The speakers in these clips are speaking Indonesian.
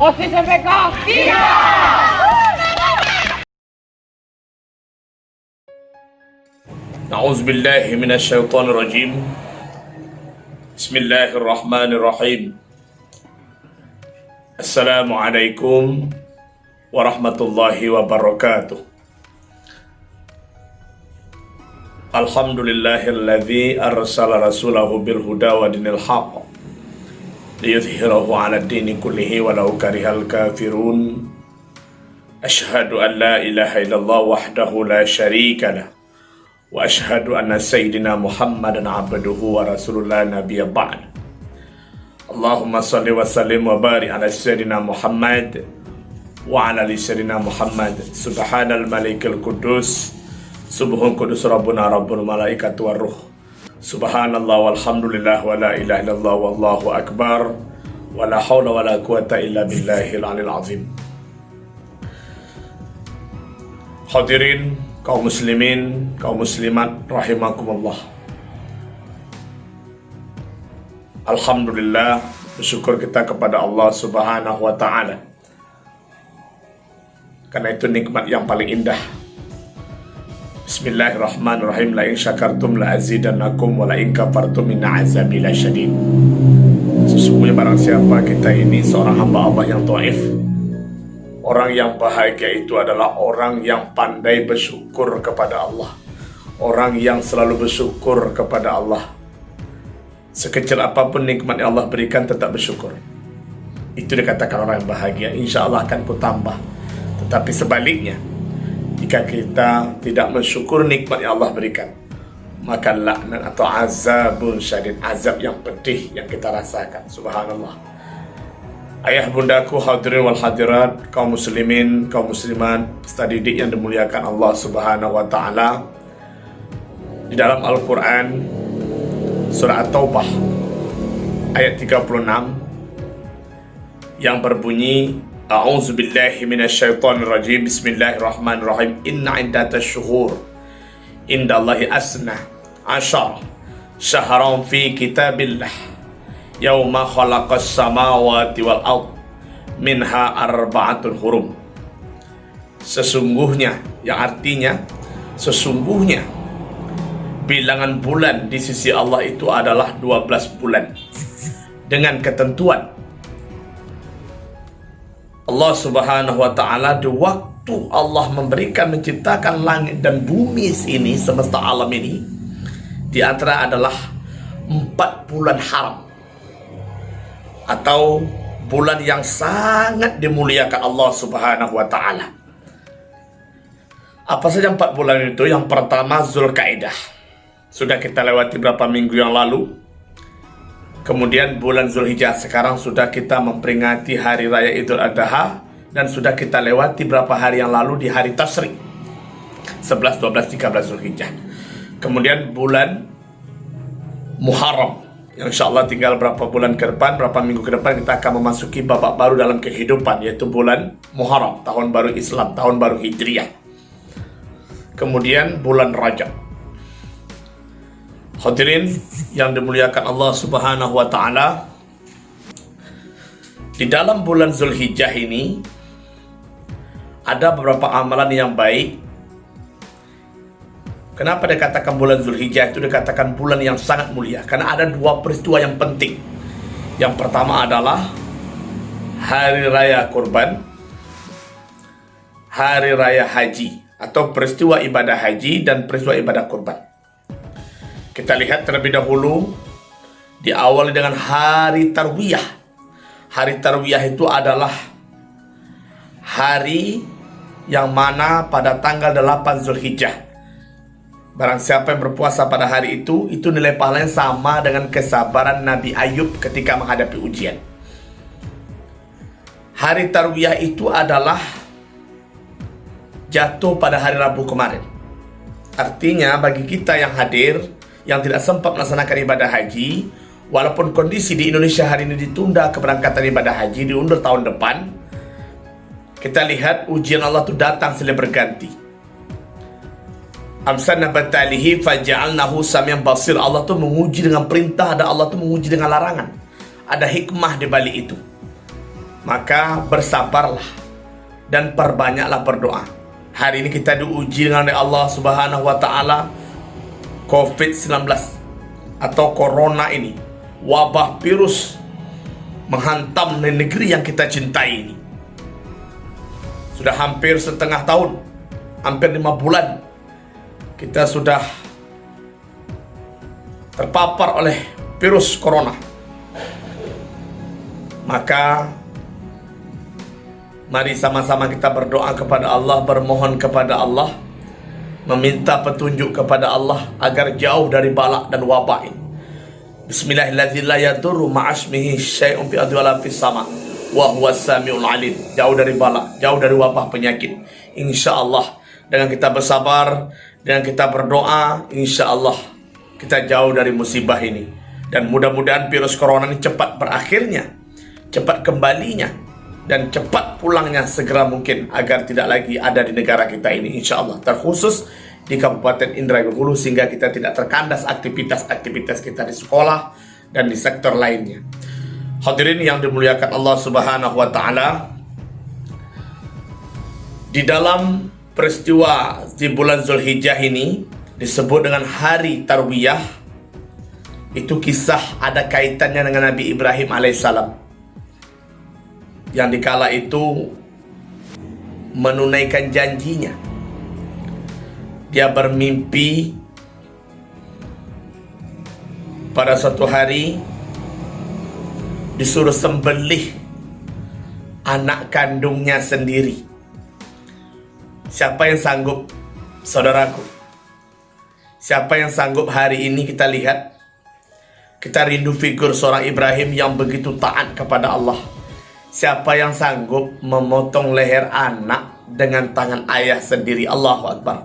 OSIS MPK? Iya! A'udzubillahi minasyaitonirrajim. Bismillahirrahmanirrahim. Assalamualaikum warahmatullahi wabarakatuh. Alhamdulillahilladzi arsala rasulahu bil huda wa dinil haqq liyudhhirahu 'ala ad-dini kullihi walau karihal kafirun. Asyhadu an la ilaha illallah wahdahu la syarika lah. Wa ashhadu anna sayyidina Muhammadan abduhu wa rasulullah nabiyya ba'd. Allahumma salli wa sallim wa barik ala sayyidina Muhammad wa ala ali sayyidina Muhammad. Subhanal malikil kudus, subhun kudus rabbuna rabbul malaikatu war ruh. Subhanallah walhamdulillah wa la ilaha illallah wallahu akbar wa la hawla wa la quwata illa billahil alil azim. Hadirin kaum muslimin, kaum muslimat rahimakumullah. Alhamdulillah, bersyukur kita kepada Allah Subhanahu wa ta'ala, karena itu nikmat yang paling indah. Bismillahirrahmanirrahim. La in syakartum la azidannakum wa la in kafartum inna azabi lasyadid. Sesungguhnya barang siapa kita ini seorang hamba Allah yang dhaif, orang yang bahagia itu adalah orang yang pandai bersyukur kepada Allah. Orang yang selalu bersyukur kepada Allah. Sekecil apapun nikmat yang Allah berikan, tetap bersyukur. Itu dikatakan orang yang bahagia. Insya Allah akan kutambah. Tetapi sebaliknya, jika kita tidak mensyukur nikmat yang Allah berikan, maka laknat atau azabun syadid, azab yang pedih yang kita rasakan. Subhanallah. Ayah bundaku, hadirin wal hadirat, kaum muslimin, kaum muslimat, peserta didik yang dimuliakan Allah Subhanahu wa ta'ala. Di dalam Al-Quran surah At-Taubah ayat 36 yang berbunyi, A'udzubillahi minasyaitonirrajim. Bismillahirrahmanirrahim. Inna iddatash syuhur indallahi asna asyara syahran fi kitabillah yauma khalaqas samawati wal ard minha arba'atul hurum. Sesungguhnya, yang artinya sesungguhnya bilangan bulan di sisi Allah itu adalah 12 bulan dengan ketentuan Allah Subhanahu wa ta'ala. Di waktu Allah menciptakan langit dan bumi ini, semesta alam ini, di antara adalah 4 bulan haram atau bulan yang sangat dimuliakan Allah Subhanahu wa ta'ala. Apa saja 4 bulan itu? Yang pertama Zulkaidah, sudah kita lewati beberapa minggu yang lalu. Kemudian bulan Zulhijjah, sekarang sudah kita memperingati hari raya Idul Adha, dan sudah kita lewati beberapa hari yang lalu di hari Tasyrik 11, 12, 13 Zulhijjah. Kemudian bulan Muharram, yang insya Allah tinggal berapa bulan ke depan, berapa minggu ke depan kita akan memasuki babak baru dalam kehidupan, yaitu bulan Muharram, tahun baru Islam, tahun baru Hijriah. Kemudian bulan Rajab. Hadirin yang dimuliakan Allah Subhanahu wa ta'ala, di dalam bulan Zulhijjah ini ada beberapa amalan yang baik. Kenapa dikatakan bulan Zulhijjah itu dikatakan bulan yang sangat mulia? Karena ada 2 peristiwa yang penting. Yang pertama adalah Hari Raya Kurban, Hari Raya Haji, atau peristiwa ibadah haji dan peristiwa ibadah kurban. Kita lihat terlebih dahulu, diawali dengan Hari Tarwiyah. Hari Tarwiyah itu adalah hari yang mana pada tanggal 8 Zulhijjah. Barang siapa yang berpuasa pada hari itu nilai pahalanya sama dengan kesabaran Nabi Ayub ketika menghadapi ujian. Hari Tarwiyah itu adalah jatuh pada hari Rabu kemarin. Artinya bagi kita yang hadir, yang tidak sempat melaksanakan ibadah haji, walaupun kondisi di Indonesia hari ini ditunda keberangkatan ibadah haji, diundur tahun depan, kita lihat ujian Allah itu datang silih berganti. Amsanna batalihi faja'alnahu samian basir. Allah tuh menguji dengan perintah, dan Allah tuh menguji dengan larangan. Ada hikmah di balik itu. Maka bersabarlah dan perbanyaklah berdoa. Hari ini kita diuji dengan Allah Subhanahu wa Ta'ala. COVID-19 atau Corona ini, wabah virus menghantam negeri yang kita cintai ini. Sudah hampir setengah tahun, hampir 5 bulan kita sudah terpapar oleh virus corona. Maka mari sama-sama kita berdoa kepada Allah, bermohon kepada Allah, meminta petunjuk kepada Allah agar jauh dari balak dan wabah ini. Bismillahirrahmanirrahim. La yadurru ma'asmihi syai'un fi ardi wala fis sama wa huwas samiul alim. Jauh dari balak, jauh dari wabah penyakit. Insyaallah dengan kita bersabar, dengan kita berdoa, insyaallah kita jauh dari musibah ini. Dan mudah-mudahan virus corona ini cepat berakhirnya, cepat kembalinya, dan cepat pulangnya segera mungkin agar tidak lagi ada di negara kita ini, insyaallah. Terkhusus di Kabupaten Indragiri Hulu, sehingga kita tidak terkandas aktivitas-aktivitas kita di sekolah dan di sektor lainnya. Hadirin yang dimuliakan Allah Subhanahu wa Ta'ala, di dalam peristiwa di bulan Zulhijjah ini disebut dengan hari Tarwiyah. Itu kisah ada kaitannya dengan Nabi Ibrahim alaihissalam, yang dikala itu menunaikan janjinya. Dia bermimpi pada suatu hari disuruh sembelih anak kandungnya sendiri. Siapa yang sanggup, saudaraku? Siapa yang sanggup hari ini kita lihat? Kita rindu figur seorang Ibrahim yang begitu taat kepada Allah. Siapa yang sanggup memotong leher anak dengan tangan ayah sendiri? Allahu Akbar.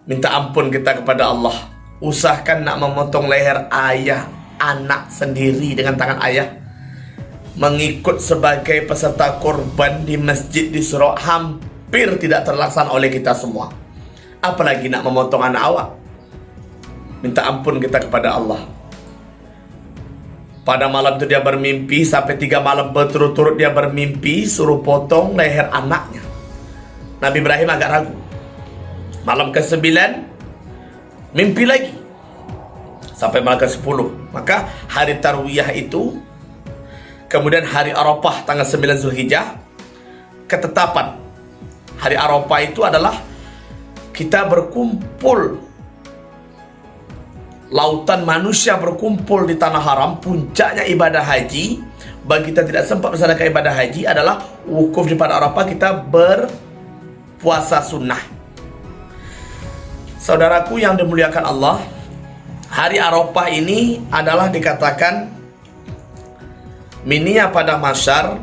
Minta ampun kita kepada Allah. Usahakan nak memotong leher ayah anak sendiri dengan tangan ayah. Mengikut sebagai peserta korban di masjid di Surau hampir tidak terlaksana oleh kita semua. Apalagi nak memotong anak awak. Minta ampun kita kepada Allah. Pada malam itu dia bermimpi, sampai 3 malam berturut-turut dia bermimpi suruh potong leher anaknya. Nabi Ibrahim agak ragu. Malam ke-9 mimpi lagi sampai malam ke-10. Maka hari Tarwiyah itu, kemudian hari Arafah tanggal 9 Zulhijjah, ketetapan hari Arafah itu adalah kita berkumpul, lautan manusia berkumpul di tanah haram. Puncaknya ibadah haji. Bagi kita tidak sempat melaksanakan ibadah haji adalah wukuf di padang Arafah, kita berpuasa sunnah. Saudaraku yang dimuliakan Allah, hari Arafah ini adalah dikatakan minia pada masyar.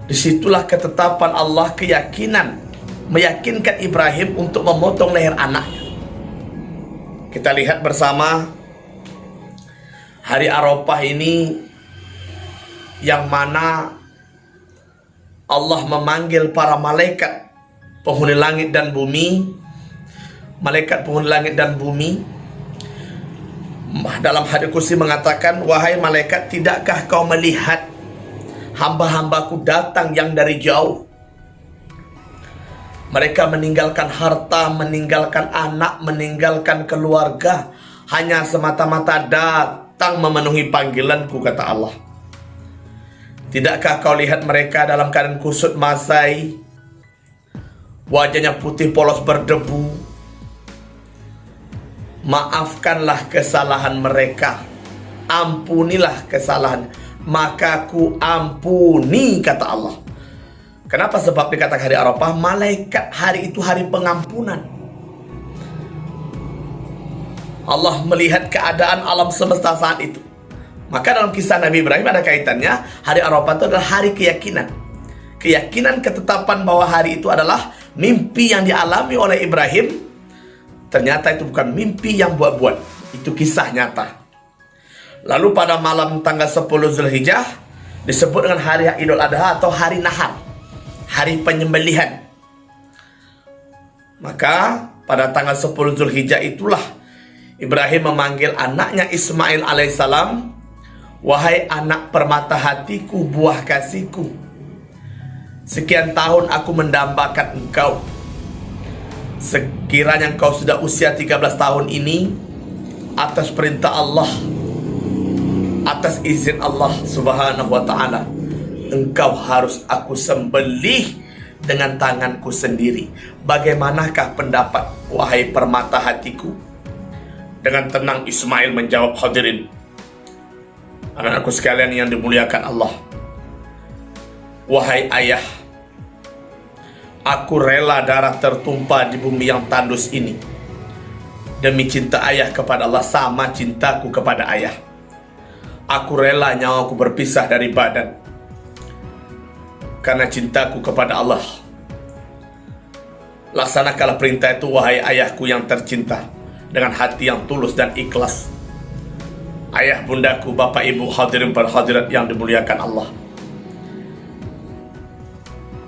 Disitulah ketetapan Allah, keyakinan, meyakinkan Ibrahim untuk memotong leher anaknya. Kita lihat bersama hari Arafah ini, yang mana Allah memanggil para malaikat penghuni langit dan bumi. Malaikat penghuni langit dan bumi dalam hadis qudsi mengatakan, wahai malaikat, tidakkah kau melihat hamba-hambaku datang yang dari jauh? Mereka meninggalkan harta, meninggalkan anak, meninggalkan keluarga, hanya semata-mata datang memenuhi panggilanku, kata Allah. Tidakkah kau lihat mereka dalam keadaan kusut masai, wajahnya putih polos berdebu? Maafkanlah kesalahan mereka, ampunilah kesalahan, maka ku ampuni, kata Allah. Kenapa? Sebab dikatakan hari Arafah, malaikat hari itu hari pengampunan. Allah melihat keadaan alam semesta saat itu. Maka dalam kisah Nabi Ibrahim ada kaitannya. Hari Arafah itu adalah hari keyakinan. Keyakinan, ketetapan bahwa hari itu adalah mimpi yang dialami oleh Ibrahim. Ternyata itu bukan mimpi yang buat-buat. Itu kisah nyata. Lalu pada malam tanggal 10 Zulhijjah disebut dengan hari Idul Adha atau hari Nahar, hari penyembelihan. Maka pada tanggal 10 Zulhijjah itulah Ibrahim memanggil anaknya Ismail alaihissalam Wahai anak permata hatiku, buah kasihku, sekian tahun aku mendambakan engkau. Sekiranya engkau sudah usia 13 tahun ini, atas perintah Allah, atas izin Allah subhanahu wa ta'ala, engkau harus aku sembelih dengan tanganku sendiri. Bagaimanakah pendapat wahai permata hatiku? Dengan tenang Ismail menjawab, hadirin, anak-anakku sekalian yang dimuliakan Allah, wahai ayah, aku rela darah tertumpah di bumi yang tandus ini demi cinta ayah kepada Allah sama cintaku kepada ayah. Aku rela nyawaku berpisah dari badan karena cintaku kepada Allah. Laksanakanlah perintah itu wahai ayahku yang tercinta dengan hati yang tulus dan ikhlas. Ayah bundaku, bapak ibu, hadirin berhadirat yang dimuliakan Allah.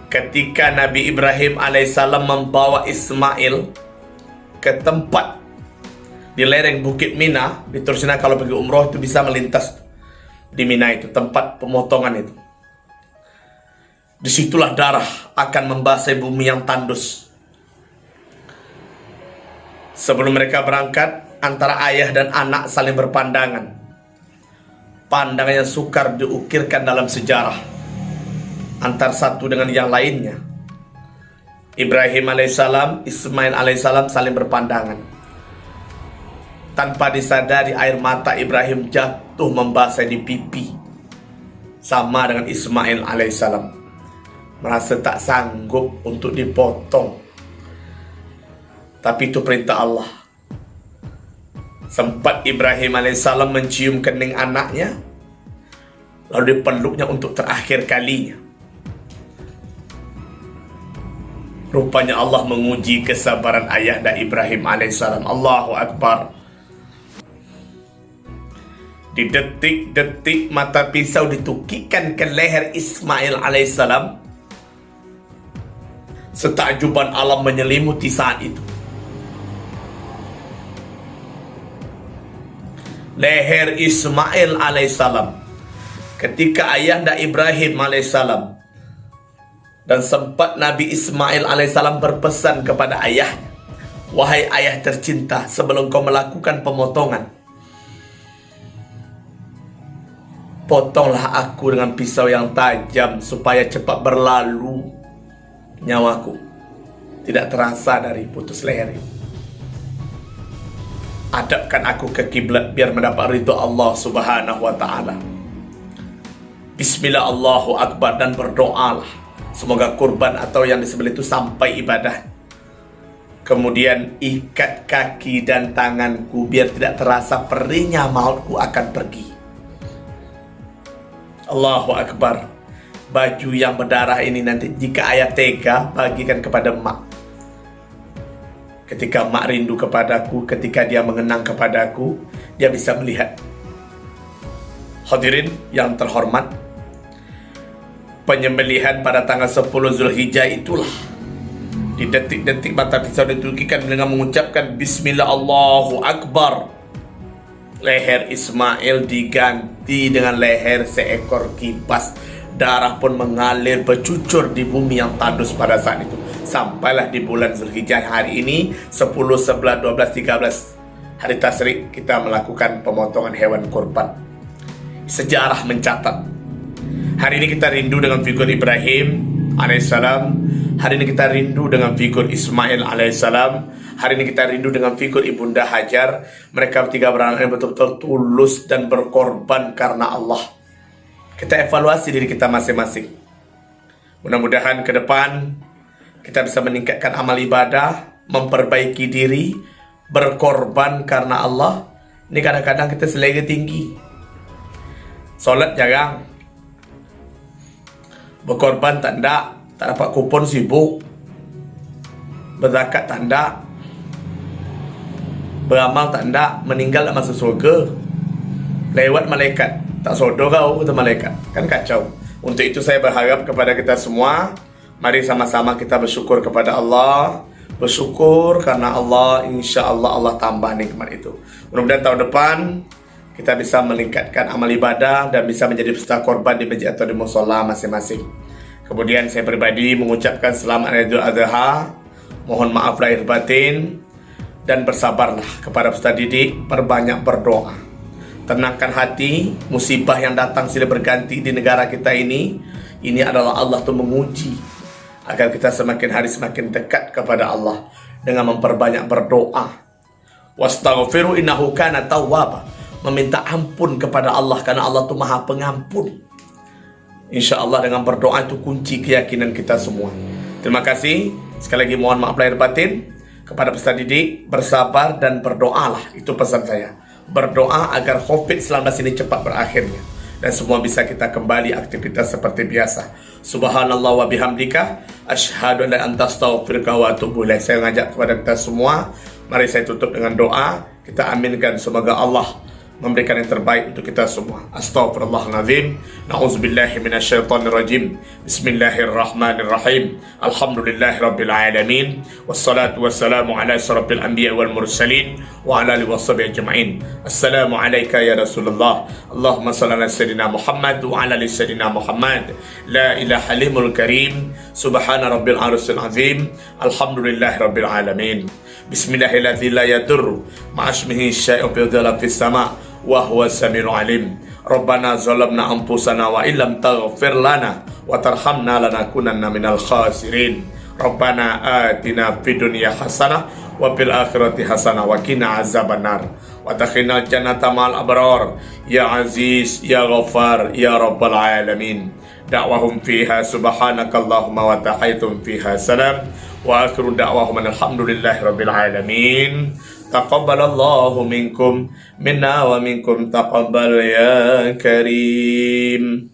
Ketika Nabi Ibrahim alaihissalam membawa Ismail ke tempat di lereng Bukit Mina, di Tursina kalau pergi umroh itu bisa melintas di Mina, itu tempat pemotongan itu. Disitulah darah akan membasahi bumi yang tandus. Sebelum mereka berangkat, antara ayah dan anak saling berpandangan. Pandangan yang sukar diukirkan dalam sejarah antar satu dengan yang lainnya. Ibrahim alaihissalam, Ismail alaihissalam saling berpandangan. Tanpa disadari air mata Ibrahim jatuh membasahi di pipi, sama dengan Ismail alaihissalam. Merasa tak sanggup untuk dipotong, tapi itu perintah Allah. Sempat Ibrahim alaihissalam mencium kening anaknya, lalu dipeluknya untuk terakhir kalinya. Rupanya Allah menguji kesabaran ayah dan Ibrahim alaihissalam. Allahu Akbar. Di detik-detik mata pisau ditukikkan ke leher Ismail alaihissalam, setakjuban alam menyelimuti saat itu. Leher Ismail alaihissalam ketika ayahanda Ibrahim alaihissalam, dan sempat Nabi Ismail alaihissalam berpesan kepada ayahnya, wahai ayah tercinta, sebelum kau melakukan pemotongan, potonglah aku dengan pisau yang tajam supaya cepat berlalu nyawaku, tidak terasa dari putus leher ini. Adapkan aku ke kiblat biar mendapat ridho Allah subhanahu wa ta'ala. Bismillah, Allahu Akbar, dan berdoalah semoga kurban atau yang disembelih itu sampai ibadah. Kemudian ikat kaki dan tanganku biar tidak terasa perihnya mautku akan pergi. Allahu Akbar. Baju yang berdarah ini nanti jika ayah tega, bagikan kepada mak. Ketika mak rindu kepadaku, ketika dia mengenang kepadaku, dia bisa melihat. Hadirin yang terhormat, penyembelihan pada tanggal 10 Zulhijjah itulah, di detik-detik mata pisau ditukikan dengan mengucapkan Bismillah, Allahu Akbar. Leher Ismail diganti dengan leher seekor kipas. Darah pun mengalir bercucur di bumi yang tandus pada saat itu. Sampailah di bulan Zulhijjah hari ini 10, 11, 12, 13 hari tasyrik kita melakukan pemotongan hewan kurban. Sejarah mencatat, hari ini kita rindu dengan figur Ibrahim alaihissalam, hari ini kita rindu dengan figur Ismail alaihissalam, hari ini kita rindu dengan figur Ibunda Hajar. Mereka tiga beranak yang betul-betul tulus dan berkorban karena Allah. Kita evaluasi diri kita masing-masing. Mudah-mudahan ke depan kita bisa meningkatkan amal ibadah, memperbaiki diri, berkorban karena Allah. Ini kadang-kadang kita selera tinggi. Solat jarang, berkorban tanda, tak dapat kupon sibuk, berzakat tanda, beramal tanda, meninggal tak masuk surga, lewat malaikat tak sodor kau kata malaikat, kan kacau. Untuk itu saya berharap kepada kita semua, mari sama-sama kita bersyukur kepada Allah. Bersyukur karena Allah, insya Allah Allah tambah nikmat itu. Mudah-mudahan tahun depan kita bisa meningkatkan amal ibadah dan bisa menjadi peserta korban di masjid atau di musola masing-masing. Kemudian saya pribadi mengucapkan selamat Idul Adha, mohon maaf lahir batin, dan bersabarlah kepada peserta didik, perbanyak berdoa. Tenangkan hati, musibah yang datang silih berganti di negara kita ini adalah Allah tuh menguji agar kita semakin hari semakin dekat kepada Allah dengan memperbanyak berdoa. Wastaghfiru innahu kana tawwaba, meminta ampun kepada Allah karena Allah itu Maha Pengampun. Insya Allah dengan berdoa itu kunci keyakinan kita semua. Terima kasih. Sekali lagi mohon maaf lahir batin kepada peserta didik, bersabar dan berdoalah. Itu pesan saya. Berdoa agar COVID-19 ini cepat berakhirnya dan semua bisa kita kembali aktivitas seperti biasa. Subhanallah wa bihamdika asyhadu an la ilaha illa anta astaghfiruka wa atubu ilaik. Saya ngajak kepada kita semua, mari saya tutup dengan doa. Kita aminkan semoga Allah memberikan yang terbaik untuk kita semua. Astaghfirullahaladzim. Na'udzubillahi minasyaitonirrajim. Bismillahirrahmanirrahim. Alhamdulillahirabbil alamin. Wassalatu wassalamu ala asyrafil anbiya wal mursalin wa ala alihi washabihi ajmain. Assalamu alayka ya Rasulullah. Allahumma shalli ala sayyidina Muhammad wa ala ali sayyidina Muhammad. La ilaha illallah karim. Subhana rabbil arsyil azim. Alhamdulillahirabbil alamin. Bismillahirrahmanirrahim. La yadurru ma'asmihi syai'un fis sama' wa huwa samiul alim. Rabbana zalamna anfusana wa illam taghfir lana wa tarhamna lanakunanna minal khasirin. Rabbana atina fid dunya hasanah wa fil akhirati hasanah wa qina azabannar wa adkhilnal jannata ma'al abrar ya aziz ya ghaffar ya rabbal alamin. Da'wahum fiha subhanakallahumma wa tahiyatum fiha salam wa akhiru da'wahum alhamdulillahi rabbil alamin. Taqabbalallahu minkum minna wa minkum taqabbal ya karim.